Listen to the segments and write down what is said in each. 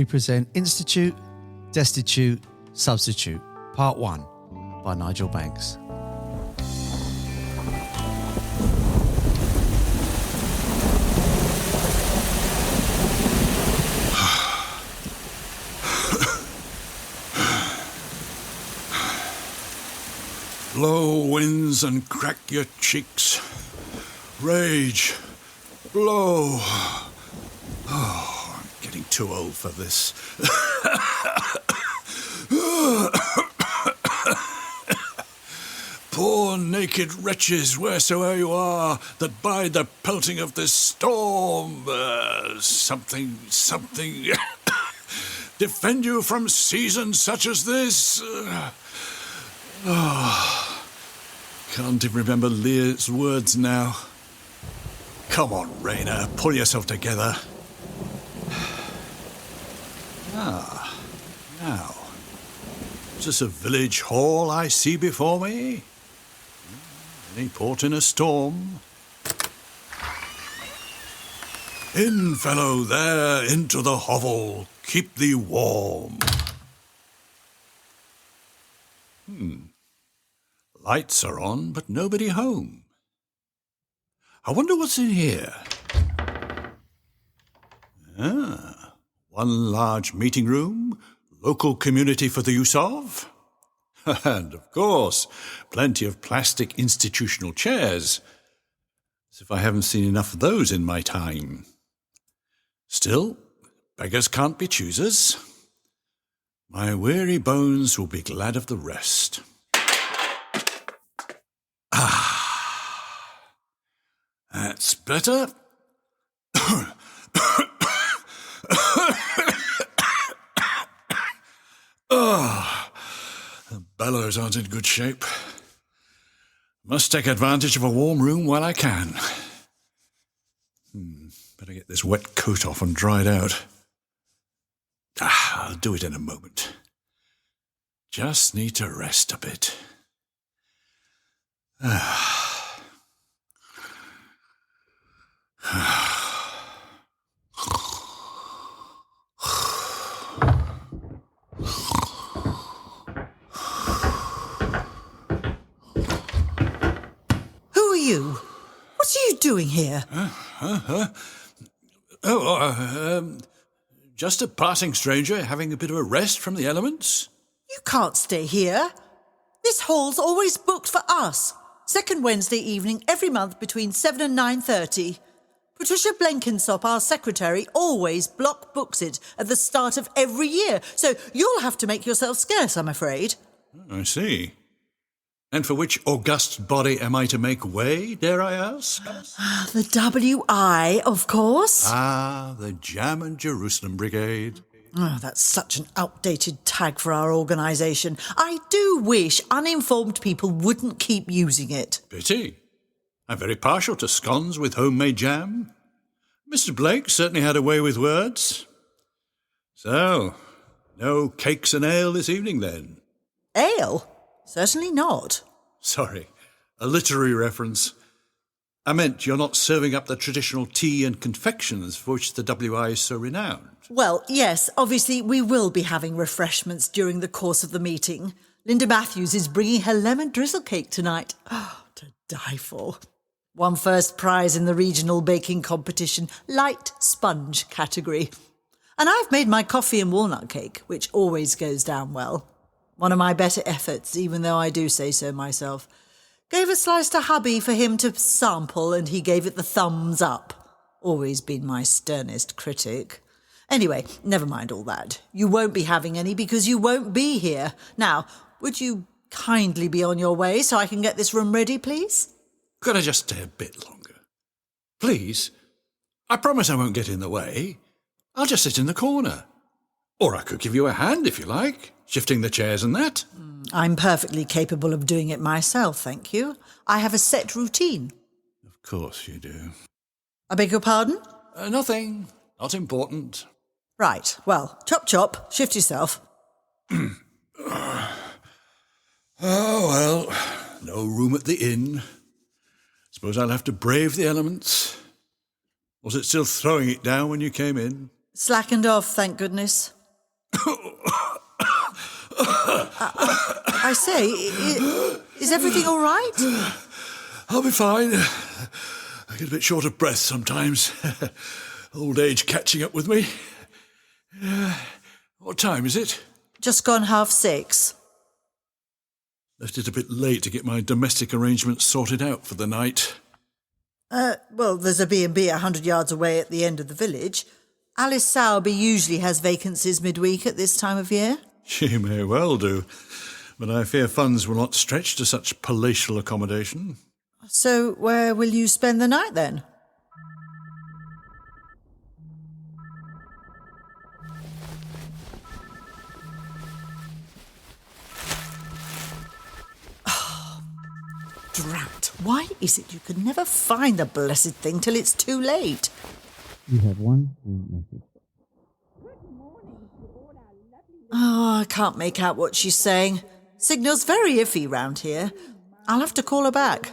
we present Institute, Destitute, Substitute, Part 1 by Nigel Banks. Blow winds and crack your cheeks. Rage. Blow. Oh, I'm getting too old for this. Poor naked wretches, wheresoe'er you are, that bide the pelting of this storm. Something. Defend you from seasons such as this. Can't even remember Lydia's words now. Come on, Raina, pull yourself together. Now, is this a village hall I see before me? Any port in a storm? In, fellow, there, into the hovel. Keep thee warm. Lights are on, but nobody home. I wonder what's in here. One large meeting room, local community for the use of. And, of course, plenty of plastic institutional chairs. As if I haven't seen enough of those in my time. Still, beggars can't be choosers. My weary bones will be glad of the rest. That's better. The bellows aren't in good shape. Must take advantage of a warm room while I can. Better get this wet coat off and dried out. I'll do it in a moment. Just need to rest a bit. Who are you? What are you doing here? Just a passing stranger having a bit of a rest from the elements. You can't stay here. This hall's always booked for us. Second Wednesday evening every month between 7 and 9:30. Patricia Blenkinsop, our secretary, always block books it at the start of every year, so you'll have to make yourself scarce, I'm afraid. I see. And for which august body am I to make way, dare I ask? The WI, of course. The Jam and Jerusalem Brigade. Oh, that's such an outdated tag for our organisation. I do wish uninformed people wouldn't keep using it. Pity. I'm very partial to scones with homemade jam. Mr. Blake certainly had a way with words. So, no cakes and ale this evening, then? Ale? Certainly not. Sorry, a literary reference. I meant you're not serving up the traditional tea and confections for which the WI is so renowned. Well, yes, obviously we will be having refreshments during the course of the meeting. Linda Matthews is bringing her lemon drizzle cake tonight. Oh, to die for. Won first prize in the regional baking competition, light sponge category. And I've made my coffee and walnut cake, which always goes down well. One of my better efforts, even though I do say so myself. Gave a slice to hubby for him to sample and he gave it the thumbs up. Always been my sternest critic. Anyway, never mind all that. You won't be having any because you won't be here. Now, would you kindly be on your way so I can get this room ready, please? Could I just stay a bit longer? Please? I promise I won't get in the way. I'll just sit in the corner. Or I could give you a hand if you like, shifting the chairs and that. I'm perfectly capable of doing it myself, thank you. I have a set routine. Of course you do. I beg your pardon? Nothing. Not important. Right, well, chop chop, shift yourself. Oh, well, no room at the inn. Suppose I'll have to brave the elements. Was it still throwing it down when you came in? Slackened off, thank goodness. I say, is everything all right? I'll be fine. I get a bit short of breath sometimes. Old age catching up with me. What time is it? Just gone 6:30. Left it a bit late to get my domestic arrangements sorted out for the night. Well, there's a B&B 100 yards away at the end of the village. Alice Sowerby usually has vacancies midweek at this time of year. She may well do, but I fear funds will not stretch to such palatial accommodation. So where will you spend the night then? Drat, why is it you can never find the blessed thing till it's too late? You have one new message. Oh, I can't make out what she's saying. Signal's very iffy round here. I'll have to call her back.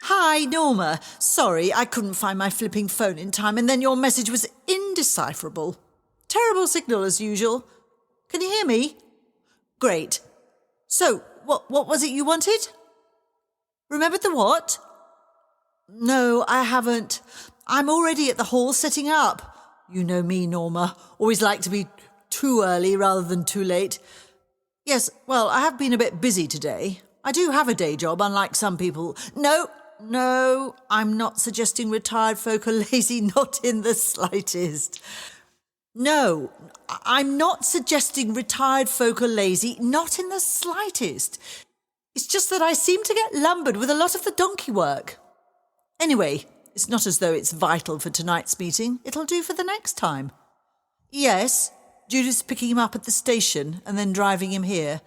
Hi, Norma. Sorry, I couldn't find my flipping phone in time, and then your message was indecipherable. Terrible signal as usual. Can you hear me? Great. So, what was it you wanted? Remembered the what? No, I haven't. I'm already at the hall setting up. You know me, Norma. Always like to be too early rather than too late. Yes, well, I have been a bit busy today. I do have a day job, unlike some people. No, I'm not suggesting retired folk are lazy, not in the slightest. No, I'm not suggesting retired folk are lazy, not in the slightest. It's just that I seem to get lumbered with a lot of the donkey work. Anyway, it's not as though it's vital for tonight's meeting. It'll do for the next time. Yes, Judith's picking him up at the station and then driving him here.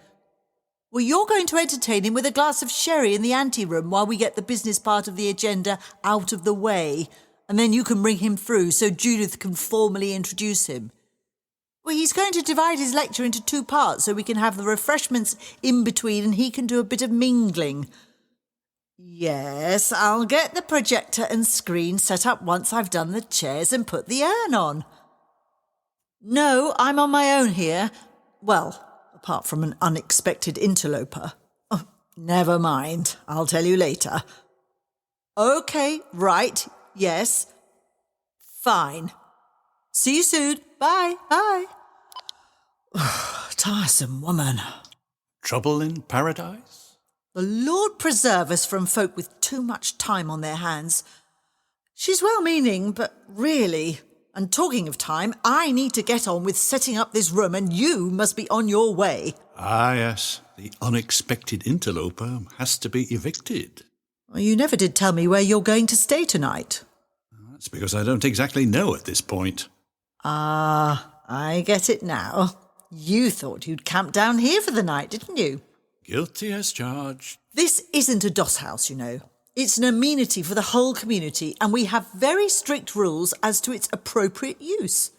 Well, you're going to entertain him with a glass of sherry in the anteroom while we get the business part of the agenda out of the way, and then you can bring him through so Judith can formally introduce him. Well, he's going to divide his lecture into 2 parts so we can have the refreshments in between and he can do a bit of mingling. Yes, I'll get the projector and screen set up once I've done the chairs and put the urn on. No, I'm on my own here. Well, apart from an unexpected interloper. Oh, never mind. I'll tell you later. OK, right, yes. Fine. See you soon. Bye. Tiresome woman. Trouble in paradise? The Lord preserve us from folk with too much time on their hands. She's well-meaning, but really... And talking of time, I need to get on with setting up this room and you must be on your way. Ah, yes. The unexpected interloper has to be evicted. Well, you never did tell me where you're going to stay tonight. That's because I don't exactly know at this point. Ah, I get it now. You thought you'd camp down here for the night, didn't you? Guilty as charged. This isn't a doss house, you know. It's an amenity for the whole community, and we have very strict rules as to its appropriate use.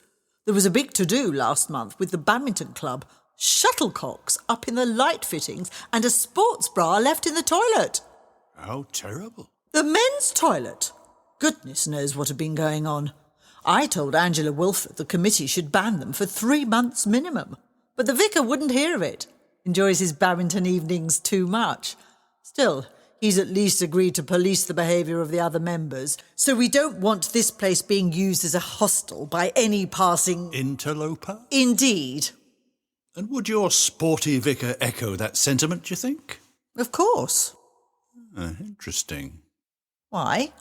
There was a big to-do last month with the badminton club, shuttlecocks up in the light fittings, and a sports bra left in the toilet. How terrible. The men's toilet. Goodness knows what had been going on. I told Angela Wilford the committee should ban them for 3 months minimum, but the vicar wouldn't hear of it. Enjoys his badminton evenings too much. Still, he's at least agreed to police the behaviour of the other members, so we don't want this place being used as a hostel by any passing... Interloper? Indeed. And would your sporty vicar echo that sentiment, do you think? Of course. Interesting. Why?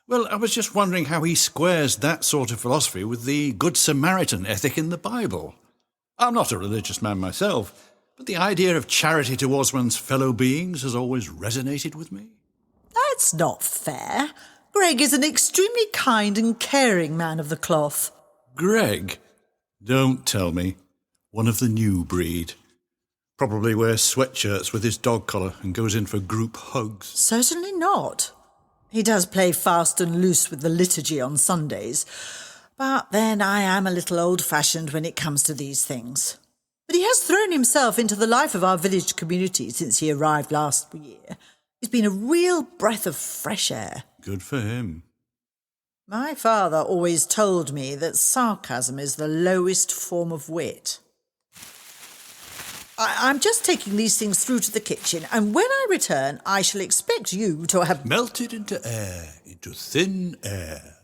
Well, I was just wondering how he squares that sort of philosophy with the Good Samaritan ethic in the Bible. I'm not a religious man myself, but the idea of charity towards one's fellow beings has always resonated with me. That's not fair. Greg is an extremely kind and caring man of the cloth. Greg? Don't tell me. One of the new breed. Probably wears sweatshirts with his dog collar and goes in for group hugs. Certainly not. He does play fast and loose with the liturgy on Sundays, but then I am a little old-fashioned when it comes to these things. But he has thrown himself into the life of our village community since he arrived last year. He's been a real breath of fresh air. Good for him. My father always told me that sarcasm is the lowest form of wit. I'm just taking these things through to the kitchen, and when I return, I shall expect you to have... Melted into air, into thin air.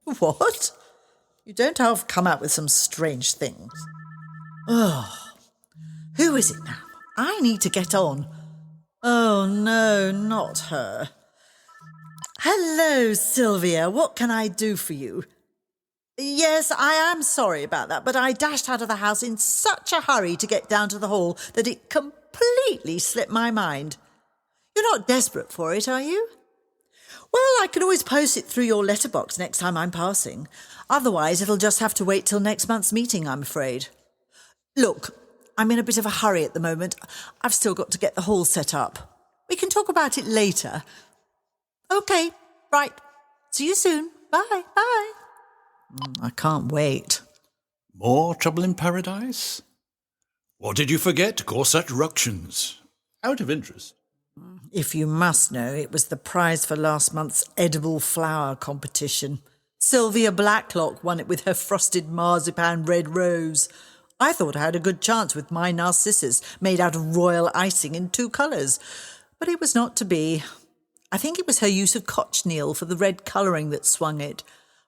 What? You don't half come out with some strange things. Oh, who is it now? I need to get on. Oh, no, not her. Hello, Sylvia. What can I do for you? Yes, I am sorry about that, but I dashed out of the house in such a hurry to get down to the hall that it completely slipped my mind. You're not desperate for it, are you? Well, I can always post it through your letterbox next time I'm passing. Otherwise, it'll just have to wait till next month's meeting, I'm afraid. Look, I'm in a bit of a hurry at the moment. I've still got to get the hall set up. We can talk about it later. OK, right. See you soon. Bye, bye. I can't wait. More trouble in paradise? What did you forget to cause such ructions? Out of interest. If you must know, it was the prize for last month's edible flower competition. Sylvia Blacklock won it with her frosted marzipan red rose. I thought I had a good chance with my narcissus, made out of royal icing in 2 colours. But it was not to be. I think it was her use of cochineal for the red colouring that swung it.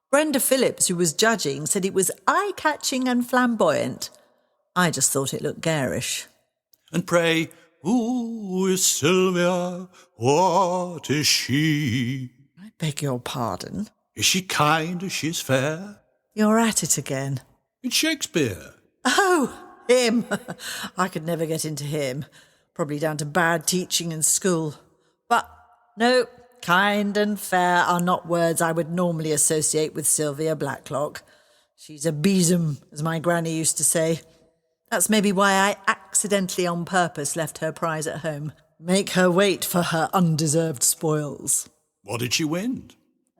Brenda Phillips, who was judging, said it was eye-catching and flamboyant. I just thought it looked garish. And pray, who is Sylvia? What is she? I beg your pardon? Is she kind? Is she fair? You're at it again. It's Shakespeare. Oh, him. I could never get into him. Probably down to bad teaching in school. But no, kind and fair are not words I would normally associate with Sylvia Blacklock. She's a besom, as my granny used to say. That's maybe why I accidentally on purpose left her prize at home. Make her wait for her undeserved spoils. What did she win?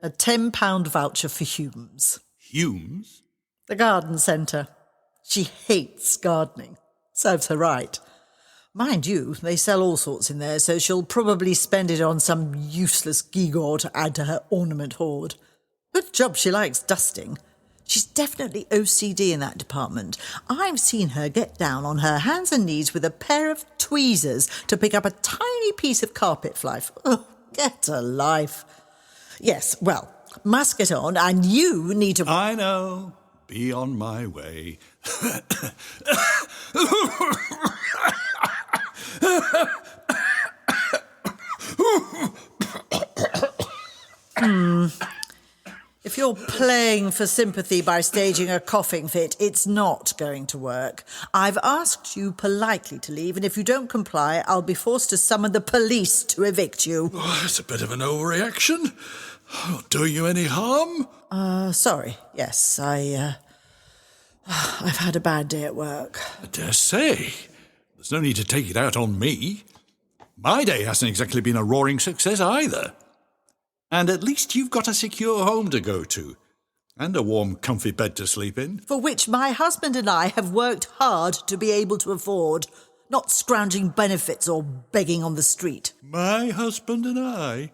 A £10 voucher for Hume's. Hume's? The garden centre. She hates gardening. Serves her right. Mind you, they sell all sorts in there, so she'll probably spend it on some useless gewgaw to add to her ornament hoard. Good job she likes dusting. She's definitely OCD in that department. I've seen her get down on her hands and knees with a pair of tweezers to pick up a tiny piece of carpet flife. Oh, get a life. Yes, well, must get on, and you need to... I know. Be on my way. If you're playing for sympathy by staging a coughing fit, it's not going to work. I've asked you politely to leave, and if you don't comply, I'll be forced to summon the police to evict you. Oh, that's a bit of an overreaction. Not doing you any harm. Sorry. Yes, I've had a bad day at work. I dare say. There's no need to take it out on me. My day hasn't exactly been a roaring success either. And at least you've got a secure home to go to, and a warm, comfy bed to sleep in. For which my husband and I have worked hard to be able to afford, not scrounging benefits or begging on the street. My husband and I?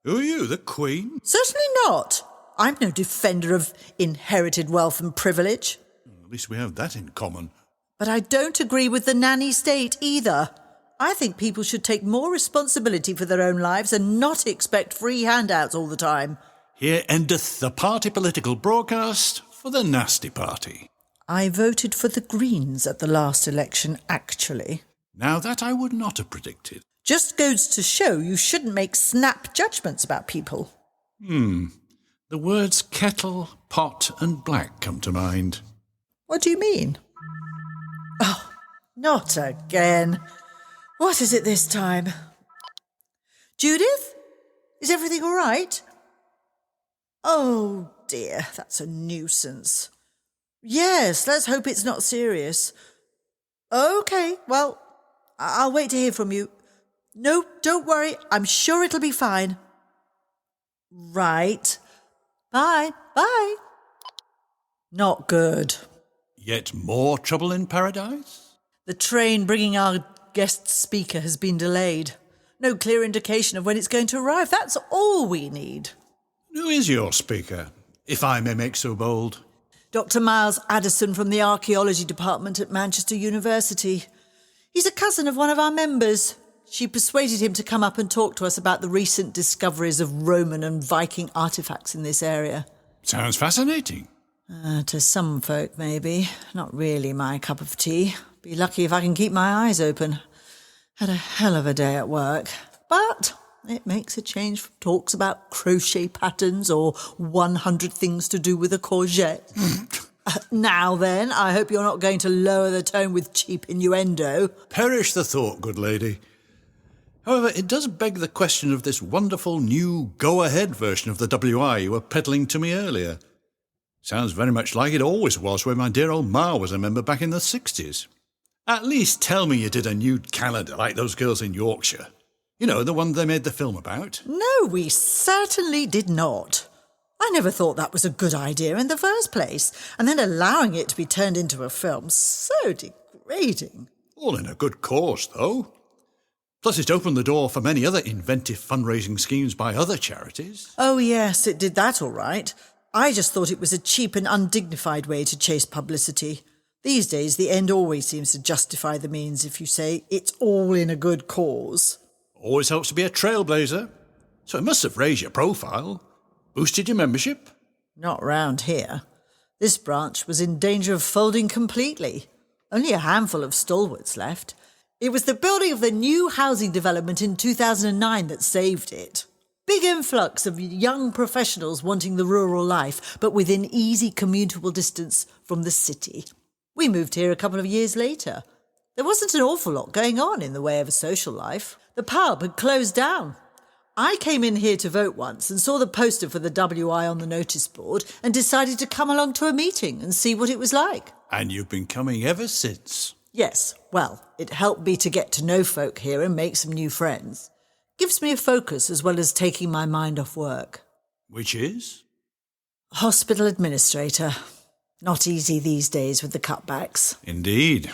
Who are you, the Queen? Certainly not. I'm no defender of inherited wealth and privilege. At least we have that in common. But I don't agree with the nanny state either. I think people should take more responsibility for their own lives and not expect free handouts all the time. Here endeth the party political broadcast for the nasty party. I voted for the Greens at the last election, actually. Now that I would not have predicted. Just goes to show you shouldn't make snap judgments about people. The words kettle, pot and black come to mind. What do you mean? Oh, not again. What is it this time? Judith? Is everything all right? Oh, dear, that's a nuisance. Yes, let's hope it's not serious. OK, well, I'll wait to hear from you. No, don't worry, I'm sure it'll be fine. Right. Bye, bye. Not good. Yet more trouble in paradise? The train bringing our guest speaker has been delayed. No clear indication of when it's going to arrive. That's all we need. Who is your speaker, if I may make so bold? Dr. Miles Addison from the Archaeology Department at Manchester University. He's a cousin of one of our members. She persuaded him to come up and talk to us about the recent discoveries of Roman and Viking artefacts in this area. Sounds fascinating. To some folk, maybe. Not really my cup of tea. Be lucky if I can keep my eyes open. Had a hell of a day at work. But it makes a change from talks about crochet patterns or 100 things to do with a courgette. Now then, I hope you're not going to lower the tone with cheap innuendo. Perish the thought, good lady. However, it does beg the question of this wonderful new go-ahead version of the WI you were peddling to me earlier. Sounds very much like it always was when my dear old Ma was a member back in the 60s. At least tell me you did a nude calendar like those girls in Yorkshire. You know, the one they made the film about. No, we certainly did not. I never thought that was a good idea in the first place, and then allowing it to be turned into a film, so degrading. All in a good cause, though. Plus it opened the door for many other inventive fundraising schemes by other charities. Oh yes, it did that all right. I just thought it was a cheap and undignified way to chase publicity. These days, the end always seems to justify the means if you say it's all in a good cause. Always helps to be a trailblazer. So it must have raised your profile. Boosted your membership? Not round here. This branch was in danger of folding completely. Only a handful of stalwarts left. It was the building of the new housing development in 2009 that saved it. Big influx of young professionals wanting the rural life, but within easy commutable distance from the city. We moved here a couple of years later. There wasn't an awful lot going on in the way of a social life. The pub had closed down. I came in here to vote once and saw the poster for the WI on the notice board and decided to come along to a meeting and see what it was like. And you've been coming ever since. Yes, well, it helped me to get to know folk here and make some new friends. Gives me a focus as well as taking my mind off work. Which is? Hospital administrator. Not easy these days with the cutbacks. Indeed.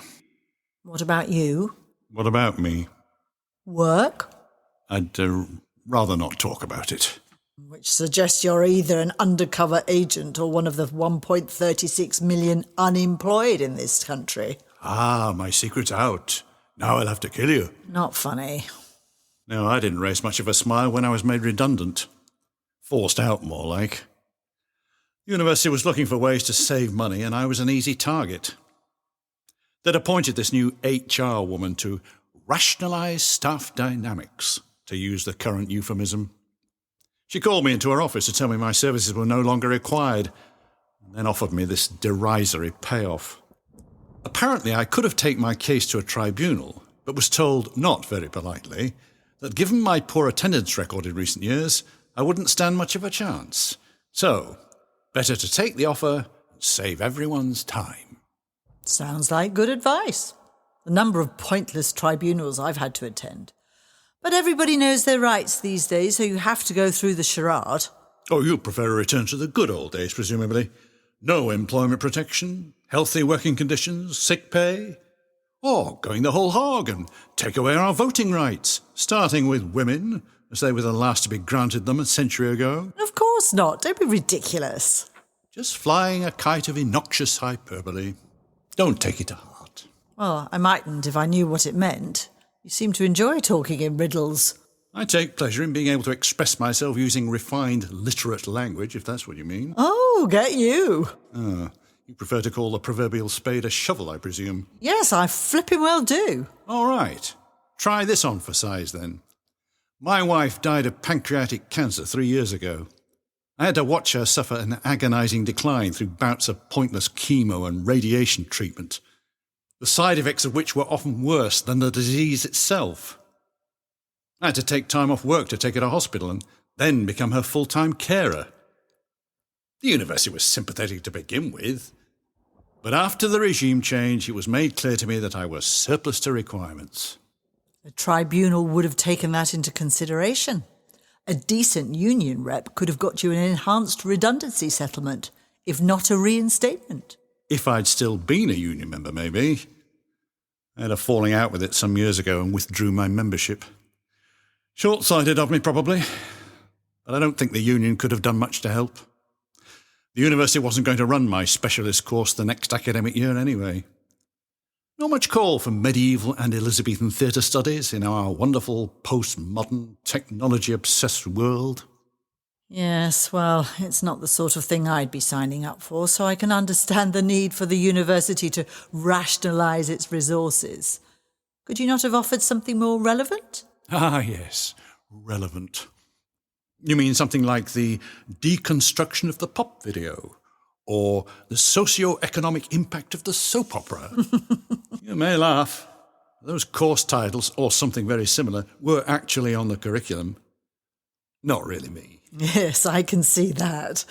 What about you? What about me? Work? I'd rather not talk about it. Which suggests you're either an undercover agent or one of the 1.36 million unemployed in this country. Ah, my secret's out. Now I'll have to kill you. Not funny. No, I didn't raise much of a smile when I was made redundant. Forced out, more like. The university was looking for ways to save money, and I was an easy target. They'd appointed this new HR woman to rationalise staff dynamics, to use the current euphemism. She called me into her office to tell me my services were no longer required, and then offered me this derisory payoff. Apparently, I could have taken my case to a tribunal, but was told, not very politely, that given my poor attendance record in recent years, I wouldn't stand much of a chance. So, better to take the offer and save everyone's time. Sounds like good advice. The number of pointless tribunals I've had to attend. But everybody knows their rights these days, so you have to go through the charade. Oh, you prefer a return to the good old days, presumably. No employment protection, healthy working conditions, sick pay. Or going the whole hog and take away our voting rights, starting with women, as they were the last to be granted them a century ago. Of course not. Don't be ridiculous. Just flying a kite of innoxious hyperbole. Don't take it to heart. Well, I mightn't if I knew what it meant. You seem to enjoy talking in riddles. I take pleasure in being able to express myself using refined, literate language, if that's what you mean. Oh, get you. You prefer to call the proverbial spade a shovel, I presume? Yes, I flipping well do. All right. Try this on for size, then. My wife died of pancreatic cancer 3 years ago. I had to watch her suffer an agonising decline through bouts of pointless chemo and radiation treatment, the side effects of which were often worse than the disease itself. I had to take time off work to take her to hospital and then become her full-time carer. The university was sympathetic to begin with, but after the regime change, it was made clear to me that I was surplus to requirements. The tribunal would have taken that into consideration. A decent union rep could have got you an enhanced redundancy settlement, if not a reinstatement. If I'd still been a union member, maybe. I had a falling out with it some years ago and withdrew my membership. Short-sighted of me, probably, but I don't think the union could have done much to help. The university wasn't going to run my specialist course the next academic year anyway. Not much call for medieval and Elizabethan theatre studies in our wonderful, postmodern, technology-obsessed world. Yes, well, it's not the sort of thing I'd be signing up for, so I can understand the need for the university to rationalise its resources. Could you not have offered something more relevant? Ah, yes, relevant. You mean something like the deconstruction of the pop video, or the socio-economic impact of the soap opera? You may laugh. Those course titles, or something very similar, were actually on the curriculum. Not really me. Yes, I can see that.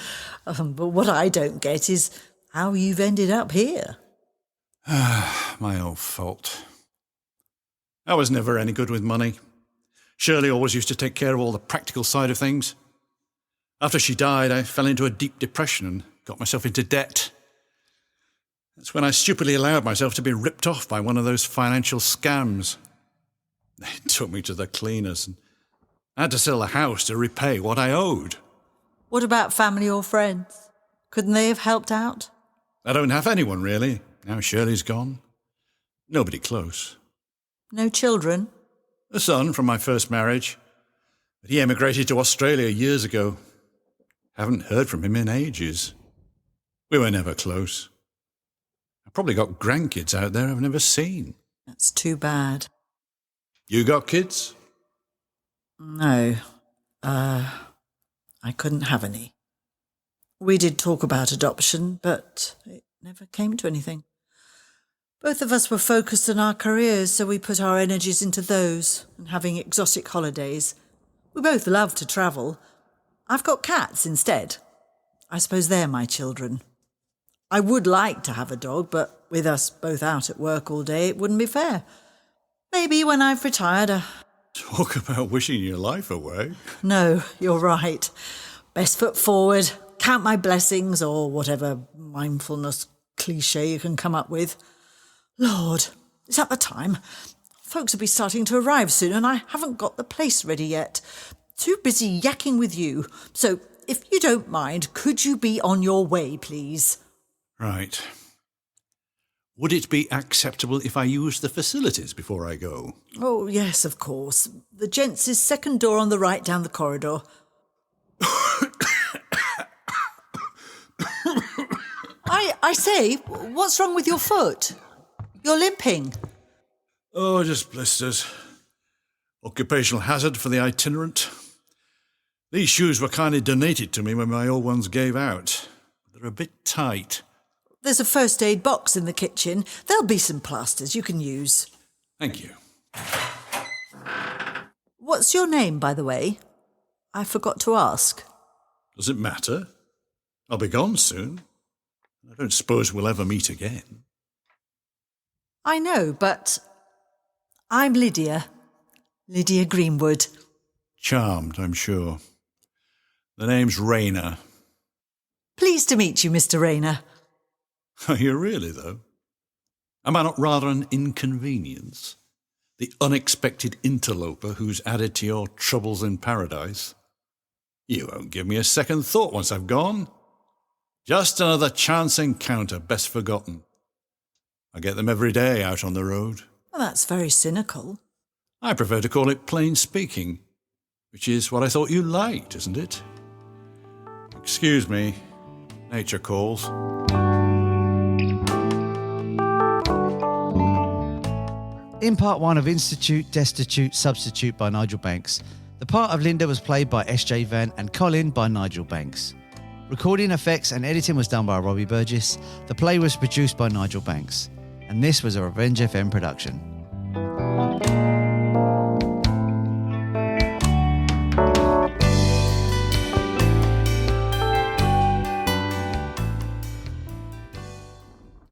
But what I don't get is how you've ended up here. My own fault. I was never any good with money. Shirley always used to take care of all the practical side of things. After she died, I fell into a deep depression and got myself into debt. That's when I stupidly allowed myself to be ripped off by one of those financial scams. They took me to the cleaners and I had to sell the house to repay what I owed. What about family or friends? Couldn't they have helped out? I don't have anyone, really, now Shirley's gone. Nobody close. No children? A son from my first marriage, but he emigrated to Australia years ago. Haven't heard from him in ages. We were never close. I've probably got grandkids out there I've never seen. That's too bad. You got kids? No. I couldn't have any. We did talk about adoption, but it never came to anything. Both of us were focused on our careers, so we put our energies into those and having exotic holidays. We both love to travel. I've got cats instead. I suppose they're my children. I would like to have a dog, but with us both out at work all day, it wouldn't be fair. Maybe when I've retired, Talk about wishing your life away. No, you're right. Best foot forward, count my blessings, or whatever mindfulness cliché you can come up with. Lord, is that the time? Folks will be starting to arrive soon and I haven't got the place ready yet. Too busy yakking with you. So, if you don't mind, could you be on your way, please? Right. Would it be acceptable if I use the facilities before I go? Oh, yes, of course. The gents' second door on the right down the corridor. I say, what's wrong with your foot? You're limping. Oh, just blisters. Occupational hazard for the itinerant. These shoes were kindly donated to me when my old ones gave out. They're a bit tight. There's a first aid box in the kitchen. There'll be some plasters you can use. Thank you. What's your name, by the way? I forgot to ask. Does it matter? I'll be gone soon. I don't suppose we'll ever meet again. I know, but I'm Lydia. Lydia Greenwood. Charmed, I'm sure. The name's Rayner. Pleased to meet you, Mr. Rayner. Are you really, though? Am I not rather an inconvenience? The unexpected interloper who's added to your troubles in paradise? You won't give me a second thought once I've gone. Just another chance encounter, best forgotten. I get them every day out on the road. Well, that's very cynical. I prefer to call it plain speaking, which is what I thought you liked, isn't it? Excuse me. Nature calls. In part one of Institute, Destitute, Substitute by Nigel Banks, the part of Linda was played by S.J. Van and Colin by Nigel Banks. Recording effects and editing was done by Robbie Burgess. The play was produced by Nigel Banks. And this was a Revenge FM production.